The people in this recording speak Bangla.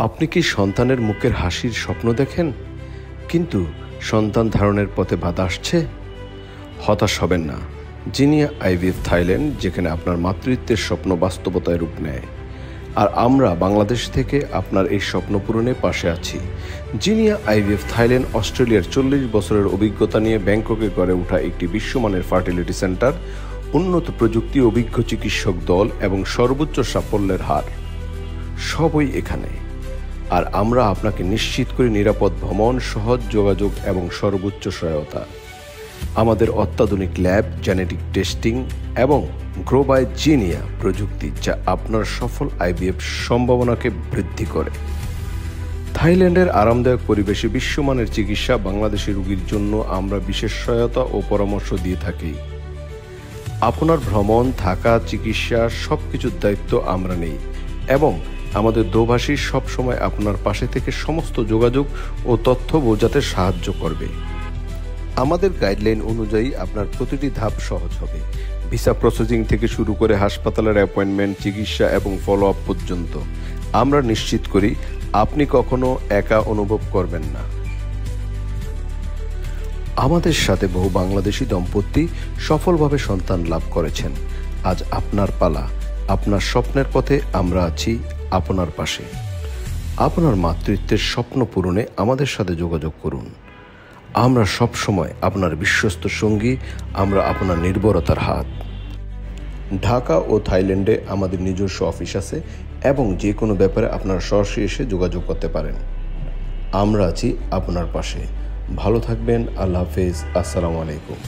আপনি কি সন্তানের মুখের হাসির স্বপ্ন দেখেন, কিন্তু সন্তান ধারণের পথে বাধা আসছে? হতাশ হবেন না। জিনিয়া আইভিএফ থাইল্যান্ড, যেখানে আপনার মাতৃত্বের স্বপ্ন বাস্তবতায় রূপ নেয়, আর আমরা বাংলাদেশ থেকে আপনার এই স্বপ্ন পূরণে পাশে আছি। জিনিয়া আইভিএফ থাইল্যান্ড অস্ট্রেলিয়ার 40 বছরের অভিজ্ঞতা নিয়ে ব্যাংককে গড়ে ওঠা একটি বিশ্বমানের ফার্টিলিটি সেন্টার, উন্নত প্রযুক্তি, অভিজ্ঞ চিকিৎসক দল এবং সর্বোচ্চ সাফল্যের হার সবই এখানে। আর আমরা আপনাকে নিশ্চিত করি নিরাপদ ভ্রমণ, সহজ যোগাযোগ এবং সর্বোচ্চ সহায়তা। আমাদের অত্যাধুনিক ল্যাব, জেনেটিক টেস্টিং এবং গ্রো বাই জিনিয়া প্রযুক্তি, যা আপনার সফল আইভিএফ সম্ভাবনাকে বৃদ্ধি করে। থাইল্যান্ডের আরামদায়ক পরিবেশে বিশ্বমানের চিকিৎসা, বাংলাদেশি রোগীর জন্য আমরা বিশেষ সহায়তা ও পরামর্শ দিয়ে থাকি। আপনার ভ্রমণ, থাকা, চিকিৎসা সবকিছুর দায়িত্ব আমরা নেই এবং আমাদের দোভাষী সবসময় আপনার পাশে থেকে সমস্ত যোগাযোগ ও তথ্য বোঝাতে সাহায্য করবে। আমাদের গাইডলাইন অনুযায়ী আপনার প্রতিটি ধাপ সহজ হবে, ভিসা প্রসেসিং থেকে শুরু করে হাসপাতালের অ্যাপয়েন্টমেন্ট, চিকিৎসা এবং ফলো আপ পর্যন্ত। আমরা নিশ্চিত করি আপনি কখনো একা অনুভব করবেন না। আমাদের সাথে বহু বাংলাদেশি দম্পতি সফলভাবে সন্তান লাভ করেছেন। আজ আপনার পালা। আপনার স্বপ্নের পথে আমরা আছি, আপনার পাশে। আপনার মাতৃত্বের স্বপ্ন পূরণে আমাদের সাথে যোগাযোগ করুন। আমরা সবসময় আপনার বিশ্বস্ত সঙ্গী, আমরা আপনার নির্ভরতার হাত। ঢাকা ও থাইল্যান্ডে আমাদের নিজস্ব অফিস আছে এবং যে কোনো ব্যাপারে আপনারা সরাসরি এসে যোগাযোগ করতে পারেন। আমরা আছি আপনার পাশে। ভালো থাকবেন। আল্লাহ হাফেজ। আসসালামু আলাইকুম।